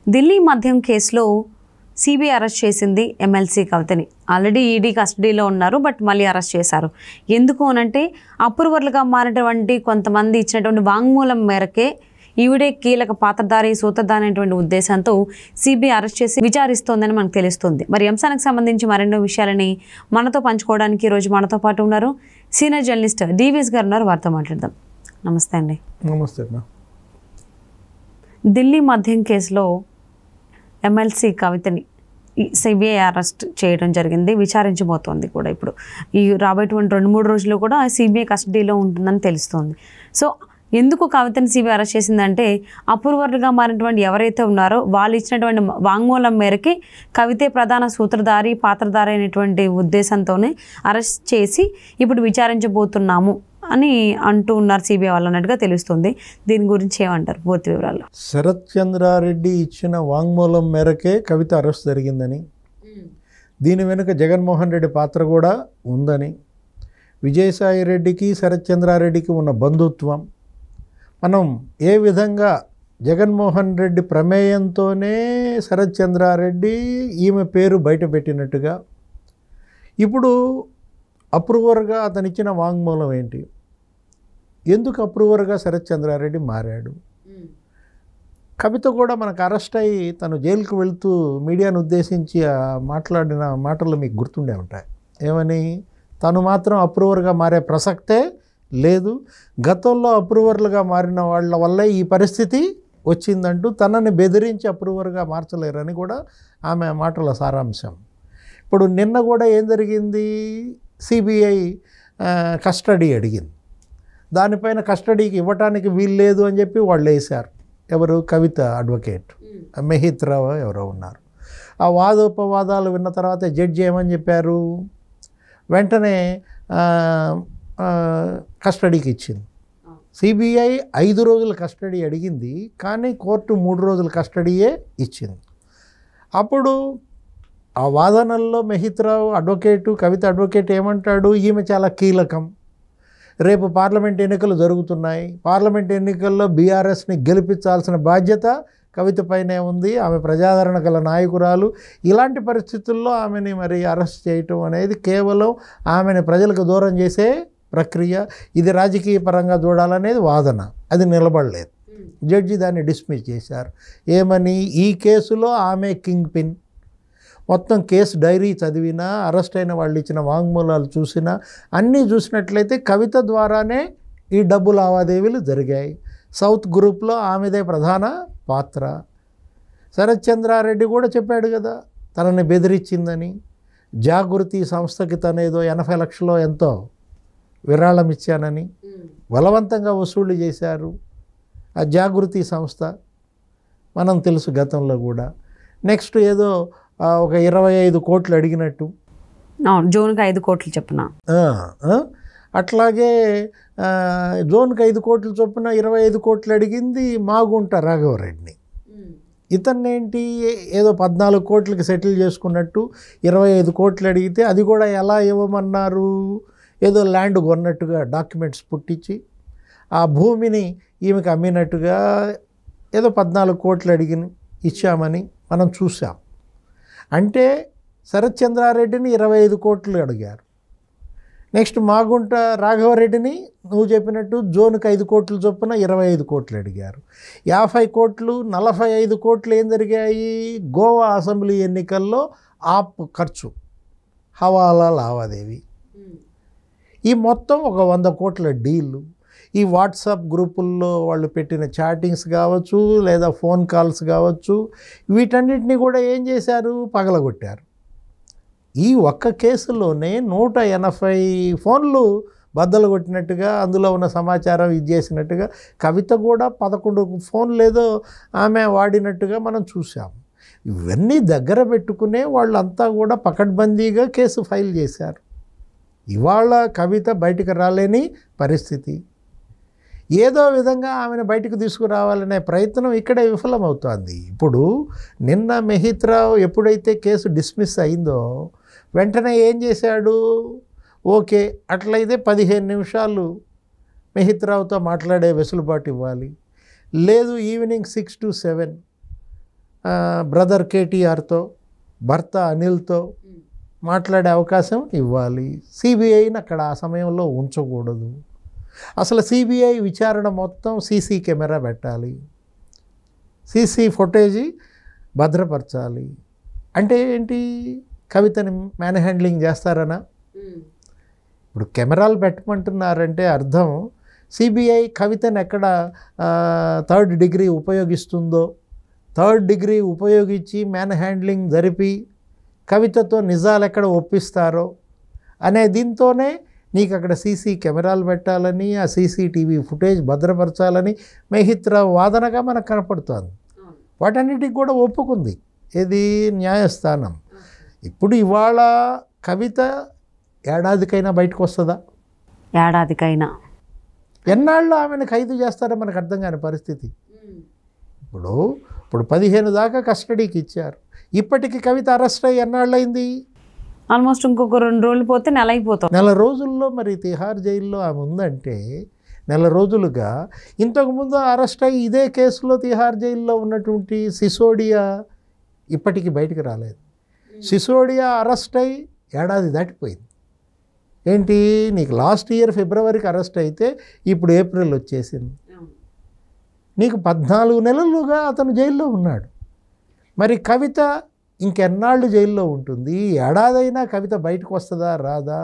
ఢిల్లీ మద్యం కేసులో CBI arrest చేసింది ఎమ్మెల్సీ కవితని. ఆల్రెడీ ఈడీ కస్టడీలో ఉన్నారు, బట్ మళ్ళీ అరెస్ట్ చేశారు. ఎందుకు అనంటే అప్రూవర్లుగా మారినటువంటి కొంతమంది ఇచ్చినటువంటి వాంగ్మూలం మేరకే ఈవిడే కీలక పాత్రధారి, సూత్రధారి అనేటువంటి ఉద్దేశంతో సిబిఐ అరెస్ట్ చేసి విచారిస్తోందని మనకు తెలుస్తుంది. మరి అంశానికి సంబంధించి మరెన్నో విషయాలని మనతో పంచుకోవడానికి ఈరోజు మనతో పాటు ఉన్నారు సీనియర్ జర్నలిస్ట్ డివిఎస్ గారు ఉన్నారు. వారితో మాట్లాడదాం. నమస్తే అండి. నమస్తే. ఢిల్లీ మద్యం కేసులో ఎమ్మెల్సీ కవితని సిబిఐ అరెస్ట్ చేయడం జరిగింది, విచారించబోతోంది కూడా. ఇప్పుడు ఈ రాబోయేటువంటి 2-3 రోజులు కూడా సిబిఐ కస్టడీలో ఉంటుందని తెలుస్తోంది. సో ఎందుకు కవితని సిబిఐ అరెస్ట్ చేసిందంటే అప్రూవర్లుగా మారినటువంటి ఎవరైతే ఉన్నారో వాళ్ళు ఇచ్చినటువంటి వాంగ్మూలం మేరకి కవితే ప్రధాన సూత్రధారి, పాత్రధారి అనేటువంటి ఉద్దేశంతోనే అరెస్ట్ చేసి ఇప్పుడు విచారించబోతున్నాము అని అంటూ ఉన్నారు సిబిఐ వాళ్ళు అన్నట్టుగా తెలుస్తుంది. దీని గురించి ఏమంటారు పూర్తి వివరాలు? శరత్ చంద్రారెడ్డి ఇచ్చిన వాంగ్మూలం మేరకే కవిత అరెస్ట్ జరిగిందని, దీని వెనుక జగన్మోహన్ రెడ్డి పాత్ర కూడా ఉందని, విజయసాయి రెడ్డికి శరత్ చంద్రారెడ్డికి ఉన్న బంధుత్వం, మనం ఏ విధంగా జగన్మోహన్ రెడ్డి ప్రమేయంతోనే శరత్ చంద్రారెడ్డి ఈమె పేరు బయటపెట్టినట్టుగా, ఇప్పుడు అప్రూవర్గా అతను ఇచ్చిన వాంగ్మూలం ఏంటి, ఎందుకు అప్రూవర్గా శరత్ చంద్రారెడ్డి మారాడు, కవిత కూడా మనకు అరెస్ట్ అయ్యి తను జైలుకు వెళుతూ మీడియాను ఉద్దేశించి మాట్లాడిన మాటలు మీకు గుర్తుండే ఉంటాయి. ఏమని, తను మాత్రం అప్రూవర్గా మారే ప్రసక్తే లేదు, గతంలో అప్రూవర్లుగా మారిన వాళ్ళ వల్లే ఈ పరిస్థితి వచ్చిందంటూ తనని బెదిరించి అప్రూవర్గా మార్చలేరని కూడా ఆమె మాటల సారాంశం. ఇప్పుడు నిన్న కూడా ఏం జరిగింది, సిబిఐ కస్టడీ అడిగింది, దానిపైన కస్టడీకి ఇవ్వటానికి వీల్లేదు అని చెప్పి వాళ్ళు వేశారు. ఎవరు, కవిత అడ్వకేట్ మెహిత్ రావు ఎవరో ఉన్నారు. ఆ వాదోపవాదాలు విన్న తర్వాత జడ్జి ఏమని చెప్పారు, వెంటనే కస్టడీకి ఇచ్చింది. సిబిఐ 5 రోజుల కస్టడీ అడిగింది, కానీ కోర్టు 3 రోజుల కస్టడీయే ఇచ్చింది. అప్పుడు ఆ వాదనల్లో మెహిత్ రావు అడ్వకేటు, కవిత అడ్వకేట్ ఏమంటాడు, ఈమె చాలా కీలకం, రేపు పార్లమెంట్ ఎన్నికలు జరుగుతున్నాయి, పార్లమెంట్ ఎన్నికల్లో బీఆర్ఎస్ని గెలిపించాల్సిన బాధ్యత కవిత పైనే ఉంది, ఆమె ప్రజాదరణ గల నాయకురాలు, ఇలాంటి పరిస్థితుల్లో ఆమెని మరి అరెస్ట్ చేయటం అనేది కేవలం ఆమెను ప్రజలకు దూరం చేసే ప్రక్రియ, ఇది రాజకీయ పరంగా చూడాలనేది వాదన, అది నిలబడలేదు. జడ్జి దాన్ని డిస్మిస్ చేశారు. ఏమని, ఈ కేసులో ఆమె కింగ్ పిన్, మొత్తం కేసు డైరీ చదివినా, అరెస్ట్ అయిన వాళ్ళు ఇచ్చిన వాంగ్మూలాలు చూసినా, అన్నీ చూసినట్లయితే కవిత ద్వారానే ఈ డబ్బు లావాదేవీలు జరిగాయి. సౌత్ గ్రూప్లో ఆమెదే ప్రధాన పాత్ర. శరత్ చంద్రారెడ్డి కూడా చెప్పాడు కదా తనని బెదిరించిందని. జాగృతి సంస్థకి తనేదో 80 లక్షలో ఎంతో విరాళం ఇచ్చానని బలవంతంగా వసూళ్లు చేశారు ఆ జాగృతి సంస్థ, మనం తెలుసు గతంలో కూడా. నెక్స్ట్ ఏదో ఒక 25 కోట్లు అడిగినట్టు, జోన్కి 5 కోట్లు చొప్పున, అట్లాగే జోన్కి 5 కోట్లు చొప్పున 25 కోట్లు అడిగింది మాగుంట రాఘవరెడ్డిని. ఇతన్నేంటి ఏదో 14 కోట్లకి సెటిల్ చేసుకున్నట్టు 25 కోట్లు అడిగితే అది కూడా ఎలా ఇవ్వమన్నారు, ఏదో ల్యాండ్ కొన్నట్టుగా డాక్యుమెంట్స్ పుట్టించి ఆ భూమిని ఈమెకు అమ్మినట్టుగా ఏదో 14 కోట్లు ఇచ్చామని మనం చూసాం. అంటే శరత్ చంద్రారెడ్డిని 25 కోట్లు అడిగారు. నెక్స్ట్ మాగుంట రాఘవరెడ్డిని నువ్వు చెప్పినట్టు జోన్కి 5 కోట్ల చొప్పున 25 కోట్లు అడిగారు. 50 కోట్లు 45 కోట్లు ఏం జరిగాయి, గోవా అసెంబ్లీ ఎన్నికల్లో ఆప్ ఖర్చు, హవాలా లావాదేవీ, ఈ మొత్తం ఒక 100 కోట్ల డీలు. ఈ వాట్సాప్ గ్రూపుల్లో వాళ్ళు పెట్టిన చాటింగ్స్ కావచ్చు, లేదా ఫోన్ కాల్స్ కావచ్చు, వీటన్నిటిని కూడా ఏం చేశారు, పగలగొట్టారు. ఈ ఒక్క కేసులోనే 180 ఫోన్లు బద్దలు కొట్టినట్టుగా, అందులో ఉన్న సమాచారం ఇది చేసినట్టుగా, కవిత కూడా 11 ఫోన్లు ఏదో ఆమె వాడినట్టుగా మనం చూసాం. ఇవన్నీ దగ్గర పెట్టుకునే వాళ్ళంతా కూడా పకడ్బందీగా కేసు ఫైల్ చేశారు. ఇవాళ కవిత బయటకు రాలేని పరిస్థితి. ఏదో విధంగా ఆమెను బయటకు తీసుకురావాలనే ప్రయత్నం ఇక్కడే విఫలమవుతోంది. ఇప్పుడు నిన్న మెహిత్ రావు ఎప్పుడైతే కేసు డిస్మిస్ అయిందో వెంటనే ఏం చేశాడు, ఓకే అట్లయితే 15 నిమిషాలు మెహిత్ రావుతో మాట్లాడే వెసులుబాటు ఇవ్వాలి, లేదు ఈవినింగ్ 6 to 7 బ్రదర్ కేటీఆర్తో, భర్త అనిల్తో మాట్లాడే అవకాశం ఇవ్వాలి. సిబిఐని అక్కడ ఆ సమయంలో ఉంచకూడదు. అసలు సిబిఐ విచారణ మొత్తం సీసీ కెమెరా పెట్టాలి, సీసీ ఫుటేజీ భద్రపరచాలి. అంటే ఏంటి, కవితని మ్యాన్ హ్యాండ్లింగ్ చేస్తారనా? ఇప్పుడు కెమెరాలు పెట్టమంటున్నారంటే అర్థం సిబిఐ కవితను ఎక్కడ థర్డ్ డిగ్రీ ఉపయోగిస్తుందో, థర్డ్ డిగ్రీ ఉపయోగించి మ్యాన్ హ్యాండ్లింగ్ జరిపి కవితతో నిజాలు ఎక్కడ ఒప్పిస్తారో అనే దీంతోనే నీకు అక్కడ సీసీ కెమెరాలు పెట్టాలని, ఆ సీసీటీవీ ఫుటేజ్ భద్రపరచాలని మెహిత్రా వాదనగా మనకు కనపడుతుంది. వాటన్నిటికి కూడా ఒప్పుకుంది ఏది, న్యాయస్థానం. ఇప్పుడు ఇవాళ కవిత ఏడాదికైనా బయటకు వస్తుందా? ఏడాదికైనా. ఎన్నాళ్ళు ఆమెను ఖైదు చేస్తారో మనకు అర్థం కాని పరిస్థితి. ఇప్పుడు 15 దాకా కస్టడీకి ఇచ్చారు. ఇప్పటికి కవిత అరెస్ట్ అయ్యి ఎన్నాళ్ళైంది? ఆల్మోస్ట్ ఇంకొక 2 రోజులు పోతే నెల అయిపోతుంది. నెల రోజుల్లో మరి తిహార్ జైల్లో ఆమె ఉందంటే నెల రోజులుగా. ఇంతకుముందు అరెస్ట్ అయ్యి ఇదే కేసులో తిహార్ జైల్లో ఉన్నటువంటి సిసోడియా ఇప్పటికీ బయటికి రాలేదు. సిసోడియా అరెస్ట్ అయ్యి ఏడాది దాటిపోయింది. ఏంటి, నీకు లాస్ట్ ఇయర్ ఫిబ్రవరికి అరెస్ట్ అయితే ఇప్పుడు ఏప్రిల్ వచ్చేసింది. నీకు 14 నెలలుగా అతను జైల్లో ఉన్నాడు. మరి కవిత ఇంకెన్నాళ్ళు జైల్లో ఉంటుంది? ఏడాదైనా కవిత బయటకు వస్తుందా రాదా?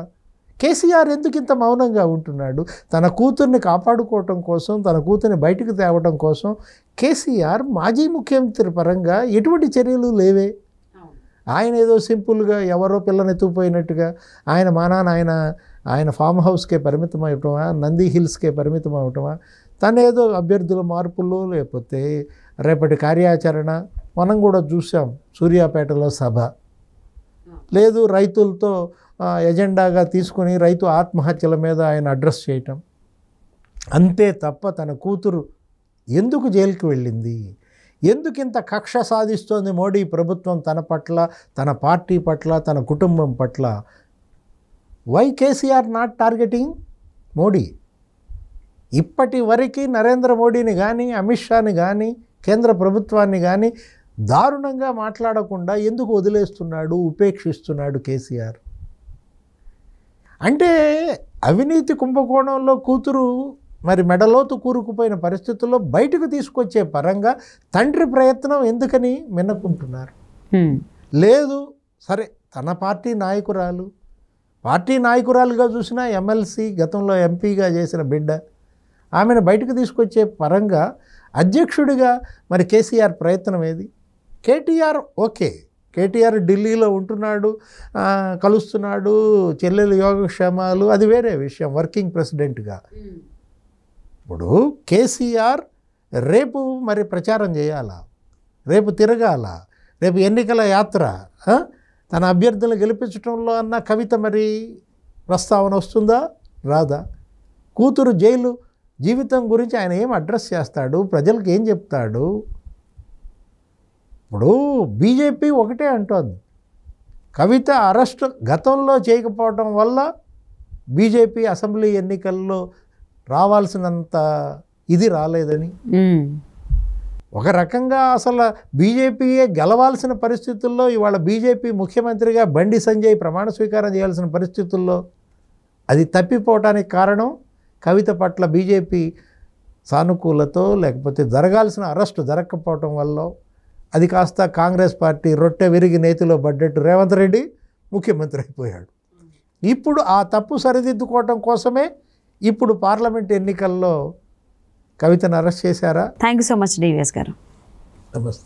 కేసీఆర్ ఎందుకు ఇంత మౌనంగా ఉంటున్నాడు? తన కూతుర్ని కాపాడుకోవటం కోసం, తన కూతుర్ని బయటకు తేవడం కోసం కేసీఆర్ మాజీ ముఖ్యమంత్రి పరంగా ఎటువంటి చర్యలు లేవే. ఆయన ఏదో సింపుల్గా ఎవరో పిల్లని ఎత్తుకుపోయినట్టుగా ఆయన మానాన్న ఆయన ఫామ్ హౌస్కే పరిమితం అవటమా, నంది హిల్స్కే పరిమితం అవటమా, తనేదో అభ్యర్థుల మార్పులు లేకపోతే రేపటి కార్యాచరణ మనం కూడా చూసాం. సూర్యాపేటలో సభ లేదు, రైతులతో ఎజెండాగా తీసుకుని రైతు ఆత్మహత్యల మీద ఆయన అడ్రస్ చేయటం అంతే తప్ప తన కూతురు ఎందుకు జైలుకి వెళ్ళింది, ఎందుకు ఇంత కక్ష సాధిస్తోంది మోడీ ప్రభుత్వం తన పట్ల, తన పార్టీ పట్ల, తన కుటుంబం పట్ల? Why KCR not targeting Modi? ఇప్పటి వరకు నరేంద్ర మోడీని కానీ, అమిత్ షాని కానీ, కేంద్ర ప్రభుత్వాన్ని కానీ దారుణంగా మాట్లాడకుండా ఎందుకు వదిలేస్తున్నాడు, ఉపేక్షిస్తున్నాడు కేసీఆర్? అంటే అవినీతి కుంభకోణంలో కూతురు మరి మెడలోతు కూరుకుపోయిన పరిస్థితుల్లో బయటకు తీసుకొచ్చే పరంగా తండ్రి ప్రయత్నం ఎందుకని మిన్నకుంటున్నారు? లేదు, సరే తన పార్టీ నాయకురాలుగా చూసిన ఎమ్మెల్సీ, గతంలో ఎంపీగా చేసిన బిడ్డ, ఆమెను బయటకు తీసుకొచ్చే పరంగా అధ్యక్షుడిగా మరి కేసీఆర్ ప్రయత్నం ఏది? కేటీఆర్ ఓకే, కేటీఆర్ ఢిల్లీలో ఉంటున్నాడు, కలుస్తున్నాడు, చెల్లెలు యోగక్షేమాలు, అది వేరే విషయం, వర్కింగ్ ప్రెసిడెంట్గా. ఇప్పుడు కేసీఆర్ రేపు మరి ప్రచారం చేయాలా, రేపు తిరగాల, రేపు ఎన్నికల యాత్ర, తన అభ్యర్థులను గెలిపించడంలో అన్న కవిత మరి ప్రస్తావన వస్తుందా రాదా? కూతురు జైలు జీవితం గురించి ఆయన ఏం అడ్రస్ చేస్తాడు, ప్రజలకు ఏం చెప్తాడు? ఇప్పుడు బీజేపీ ఒకటే అంటోంది, కవిత అరెస్ట్ గతంలో చేయకపోవడం వల్ల బీజేపీ అసెంబ్లీ ఎన్నికల్లో రావాల్సినంత ఇది రాలేదని. ఒక రకంగా అసలు బీజేపీయే గెలవాల్సిన పరిస్థితుల్లో ఇవాళ బీజేపీ ముఖ్యమంత్రిగా బండి సంజయ్ ప్రమాణ స్వీకారం చేయాల్సిన పరిస్థితుల్లో అది తప్పిపోవటానికి కారణం కవిత పట్ల బీజేపీ సానుకూలతో, లేకపోతే జరగాల్సిన అరెస్టు జరగకపోవటం వల్ల. అది కాస్త కాంగ్రెస్ పార్టీ రొట్టె విరిగి నేతిలో పడ్డట్టు రేవంత్ రెడ్డి ముఖ్యమంత్రి అయిపోయాడు. ఇప్పుడు ఆ తప్పు సరిదిద్దుకోవటం కోసమే ఇప్పుడు పార్లమెంట్ ఎన్నికల్లో కవితను అరెస్ట్ చేశారా? Thank you so much DVS గారు. నమస్తే.